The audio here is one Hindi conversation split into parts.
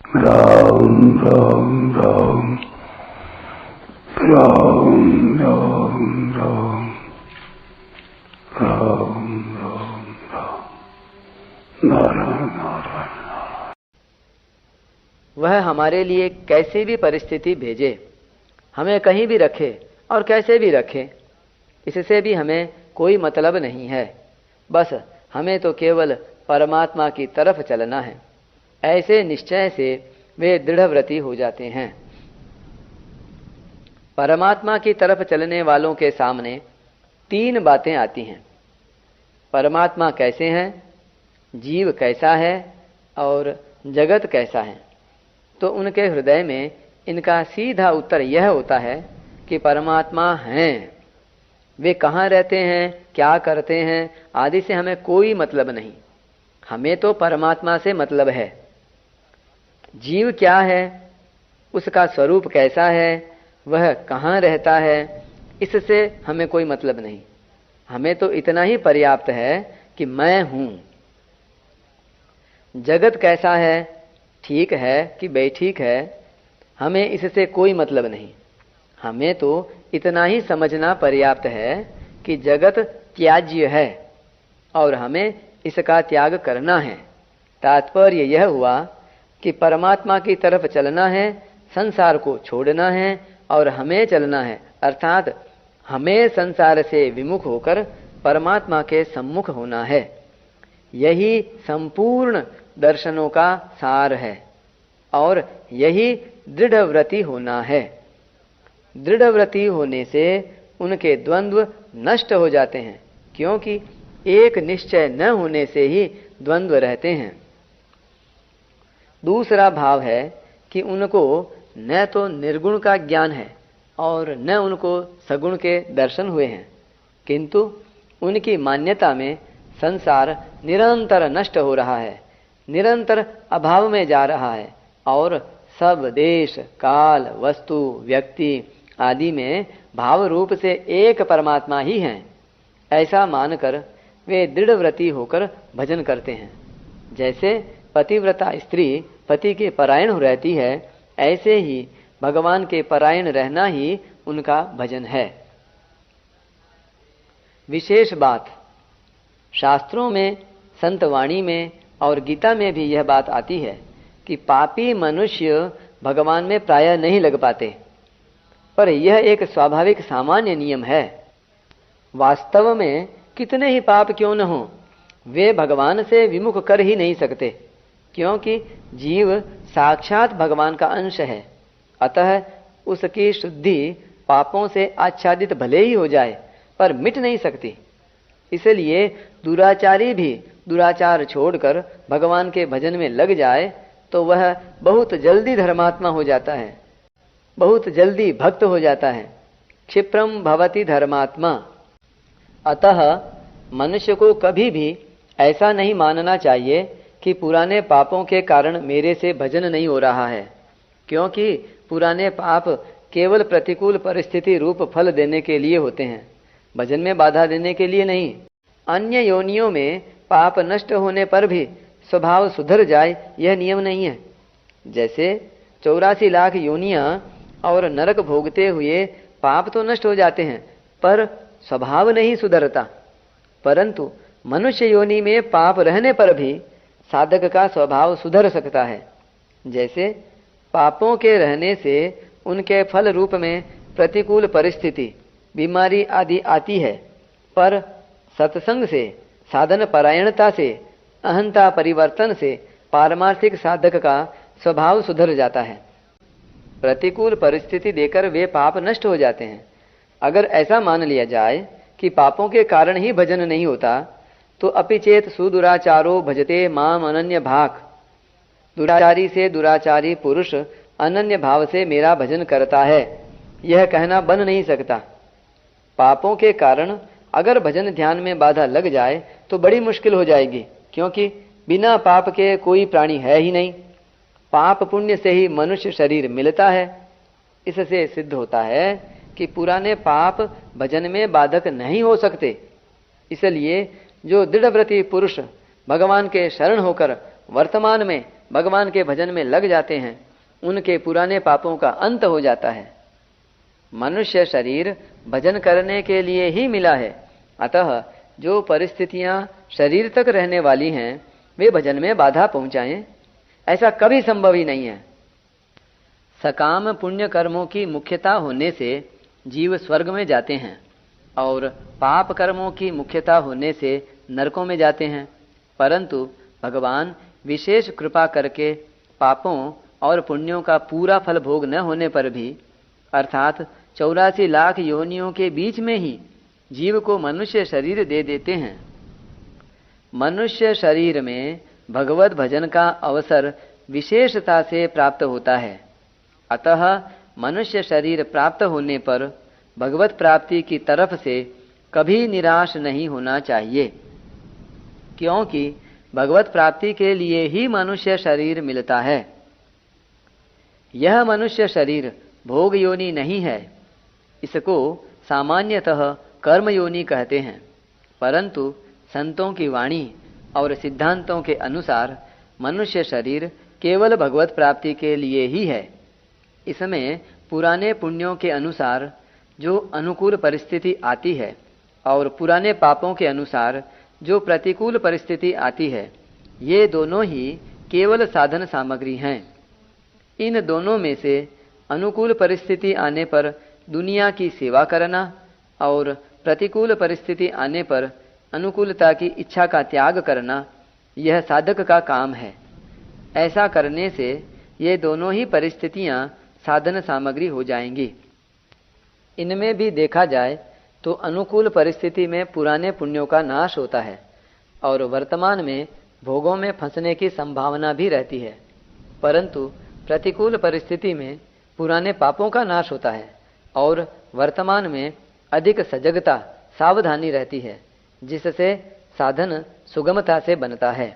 राम राम राम राम राम राम राम राम राम नारायण नारायण। वह हमारे लिए कैसी भी परिस्थिति भेजे, हमें कहीं भी रखे और कैसे भी रखे, इससे भी हमें कोई मतलब नहीं है। बस हमें तो केवल परमात्मा की तरफ चलना है। ऐसे निश्चय से वे दृढ़व्रती हो जाते हैं। परमात्मा की तरफ चलने वालों के सामने तीन बातें आती हैं। परमात्मा कैसे हैं, जीव कैसा है और जगत कैसा है। तो उनके हृदय में इनका सीधा उत्तर यह होता है कि परमात्मा हैं। वे कहाँ रहते हैं, क्या करते हैं आदि से हमें कोई मतलब नहीं। हमें तो परमात्मा से मतलब है। जीव क्या है, उसका स्वरूप कैसा है, वह कहाँ रहता है, इससे हमें कोई मतलब नहीं। हमें तो इतना ही पर्याप्त है कि मैं हूं। जगत कैसा है, ठीक है कि बेठीक है, हमें इससे कोई मतलब नहीं। हमें तो इतना ही समझना पर्याप्त है कि जगत त्याज्य है और हमें इसका त्याग करना है। तात्पर्य यह हुआ कि परमात्मा की तरफ चलना है, संसार को छोड़ना है और हमें चलना है, अर्थात हमें संसार से विमुख होकर परमात्मा के सम्मुख होना है। यही संपूर्ण दर्शनों का सार है और यही दृढ़व्रती होना है। दृढ़व्रती होने से उनके द्वंद्व नष्ट हो जाते हैं, क्योंकि एक निश्चय न होने से ही द्वंद्व रहते हैं। दूसरा भाव है कि उनको न तो निर्गुण का ज्ञान है और न उनको सगुण के दर्शन हुए हैं, किंतु उनकी मान्यता में संसार निरंतर नष्ट हो रहा है, निरंतर अभाव में जा रहा है और सब देश काल वस्तु व्यक्ति आदि में भाव रूप से एक परमात्मा ही हैं। ऐसा मानकर वे दृढ़व्रती होकर भजन करते हैं। जैसे पतिव्रता स्त्री पति के परायण रहती है, ऐसे ही भगवान के परायण रहना ही उनका भजन है। विशेष बात, शास्त्रों में, संतवाणी में और गीता में भी यह बात आती है कि पापी मनुष्य भगवान में प्रायः नहीं लग पाते, पर यह एक स्वाभाविक सामान्य नियम है। वास्तव में कितने ही पाप क्यों न हो, वे भगवान से विमुख कर ही नहीं सकते, क्योंकि जीव साक्षात भगवान का अंश है। अतः उसकी शुद्धि पापों से आच्छादित भले ही हो जाए, पर मिट नहीं सकती। इसलिए दुराचारी भी दुराचार छोड़कर भगवान के भजन में लग जाए तो वह बहुत जल्दी धर्मात्मा हो जाता है, बहुत जल्दी भक्त हो जाता है। क्षिप्रम भवति धर्मात्मा। अतः मनुष्य को कभी भी ऐसा नहीं मानना चाहिए कि पुराने पापों के कारण मेरे से भजन नहीं हो रहा है, क्योंकि पुराने पाप केवल प्रतिकूल परिस्थिति रूप फल देने के लिए होते हैं, भजन में बाधा देने के लिए नहीं। अन्य योनियों में पाप नष्ट होने पर भी स्वभाव सुधर जाए, यह नियम नहीं है। जैसे 84 लाख योनियां और नरक भोगते हुए पाप तो नष्ट हो जाते हैं, पर स्वभाव नहीं सुधरता। परंतु मनुष्य योनि में पाप रहने पर भी साधक का स्वभाव सुधर सकता है। जैसे पापों के रहने से उनके फल रूप में प्रतिकूल परिस्थिति, बीमारी आदि आती है, पर सत्संग से, साधन परायणता से, अहंता परिवर्तन से पारमार्थिक साधक का स्वभाव सुधर जाता है। प्रतिकूल परिस्थिति देकर वे पाप नष्ट हो जाते हैं। अगर ऐसा मान लिया जाए कि पापों के कारण ही भजन नहीं होता, तो अपिचेत सुदुराचारो भजते माम अनन्य भाक। दुराचारी से दुराचारी पुरुष अनन्य भाव से मेरा भजन करता है, यह कहना बन नहीं सकता। पापों के कारण अगर भजन ध्यान में बाधा लग जाए तो बड़ी मुश्किल हो जाएगी, क्योंकि बिना पाप के कोई प्राणी है ही नहीं। पाप पुण्य से ही मनुष्य शरीर मिलता है। इससे सिद्ध होता है कि पुराने पाप भजन में बाधक नहीं हो सकते। इसलिए जो दृढ़व्रती पुरुष भगवान के शरण होकर वर्तमान में भगवान के भजन में लग जाते हैं, उनके पुराने पापों का अंत हो जाता है। मनुष्य शरीर भजन करने के लिए ही मिला है, अतः जो परिस्थितियां शरीर तक रहने वाली हैं वे भजन में बाधा पहुंचाएं, ऐसा कभी संभव ही नहीं है। सकाम पुण्य कर्मों की मुख्यता होने से जीव स्वर्ग में जाते हैं और पाप कर्मों की मुख्यता होने से नरकों में जाते हैं, परंतु भगवान विशेष कृपा करके पापों और पुण्यों का पूरा फल भोग न होने पर भी, अर्थात 84 लाख योनियों के बीच में ही जीव को मनुष्य शरीर दे देते हैं। मनुष्य शरीर में भगवत भजन का अवसर विशेषता से प्राप्त होता है, अतः मनुष्य शरीर प्राप्त होने पर भगवत प्राप्ति की तरफ से कभी निराश नहीं होना चाहिए, क्योंकि भगवत प्राप्ति के लिए ही मनुष्य शरीर मिलता है। यह मनुष्य शरीर भोग योनि नहीं है, इसको सामान्यतः कर्म योनि कहते हैं, परंतु संतों की वाणी और सिद्धांतों के अनुसार मनुष्य शरीर केवल भगवत प्राप्ति के लिए ही है। इसमें पुराने पुण्यों के अनुसार जो अनुकूल परिस्थिति आती है और पुराने पापों के अनुसार जो प्रतिकूल परिस्थिति आती है, ये दोनों ही केवल साधन सामग्री हैं। इन दोनों में से अनुकूल परिस्थिति आने पर दुनिया की सेवा करना और प्रतिकूल परिस्थिति आने पर अनुकूलता की इच्छा का त्याग करना, यह साधक का काम है। ऐसा करने से ये दोनों ही परिस्थितियां साधन सामग्री हो जाएंगी। इनमें भी देखा जाए तो अनुकूल परिस्थिति में पुराने पुण्यों का नाश होता है और वर्तमान में भोगों में फंसने की संभावना भी रहती है, परंतु प्रतिकूल परिस्थिति में पुराने पापों का नाश होता है और वर्तमान में अधिक सजगता सावधानी रहती है, जिससे साधन सुगमता से बनता है।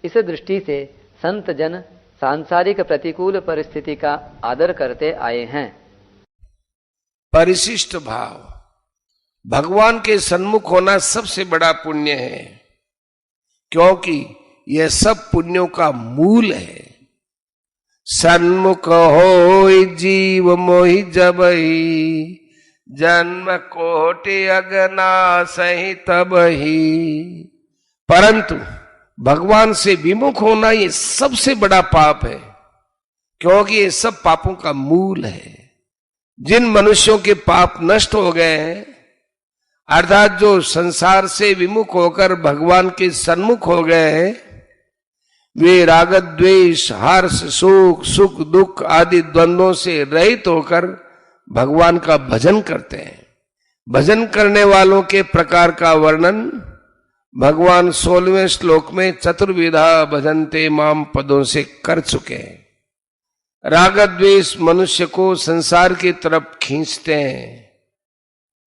इस दृष्टि से संत जन सांसारिक प्रतिकूल परिस्थिति का आदर करते आए हैं। परिशिष्ट भाव, भगवान के सन्मुख होना सबसे बड़ा पुण्य है, क्योंकि यह सब पुण्यों का मूल है। सन्मुख होई जीव मोहि जबहि, जन्म कोटि अगना सही तबहि। परंतु भगवान से विमुख होना ये सबसे बड़ा पाप है, क्योंकि ये सब पापों का मूल है। जिन मनुष्यों के पाप नष्ट हो गए हैं, अर्थात जो संसार से विमुख होकर भगवान के सन्मुख हो गए हैं, वे राग द्वेष हर्ष शोक सुख दुख आदि द्वंद्वों से रहित होकर भगवान का भजन करते हैं। भजन करने वालों के प्रकार का वर्णन भगवान 16वें श्लोक में चतुर्विधा भजन्ते माम पदों से कर चुके हैं। राग द्वेष मनुष्य को संसार की तरफ खींचते हैं।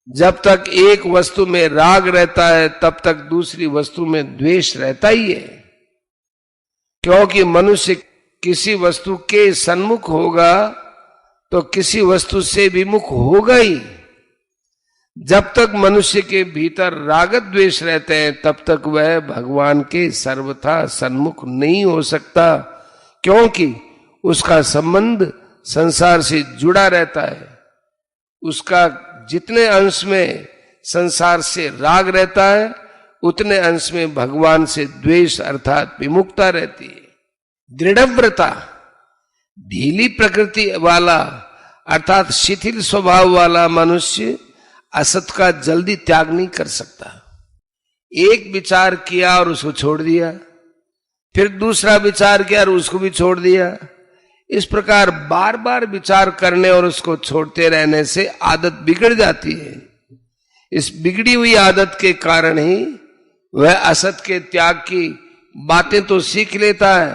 जब तक एक वस्तु में राग रहता है, तब तक दूसरी वस्तु में द्वेष रहता ही है, क्योंकि मनुष्य किसी वस्तु के सन्मुख होगा तो किसी वस्तु से विमुख होगा ही। जब तक मनुष्य के भीतर राग द्वेष रहते हैं, तब तक वह भगवान के सर्वथा सन्मुख नहीं हो सकता, क्योंकि उसका संबंध संसार से जुड़ा रहता है। उसका जितने अंश में संसार से राग रहता है, उतने अंश में भगवान से द्वेष अर्थात विमुखता रहती है। दृढ़व्रता, ढीली प्रकृति वाला अर्थात शिथिल स्वभाव वाला मनुष्य असत का जल्दी त्याग नहीं कर सकता। एक विचार किया और उसको छोड़ दिया, फिर दूसरा विचार किया और उसको भी छोड़ दिया। इस प्रकार बार बार विचार करने और उसको छोड़ते रहने से आदत बिगड़ जाती है। इस बिगड़ी हुई आदत के कारण ही वह असत के त्याग की बातें तो सीख लेता है,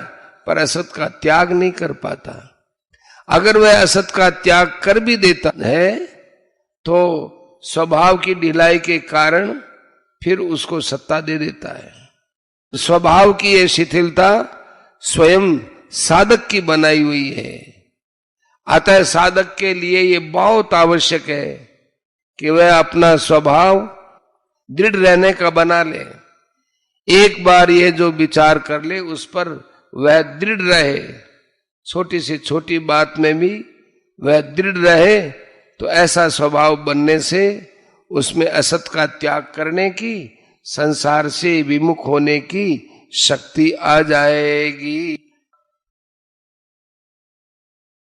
पर असत का त्याग नहीं कर पाता। अगर वह असत का त्याग कर भी देता है तो स्वभाव की ढिलाई के कारण फिर उसको सत्ता दे देता है। स्वभाव की यह शिथिलता स्वयं साधक की बनाई हुई है। अतः साधक के लिए यह बहुत आवश्यक है कि वह अपना स्वभाव दृढ़ रहने का बना ले। एक बार यह जो विचार कर ले, उस पर वह दृढ़ रहे, छोटी से छोटी बात में भी वह दृढ़ रहे, तो ऐसा स्वभाव बनने से उसमें असत का त्याग करने की, संसार से विमुख होने की शक्ति आ जाएगी।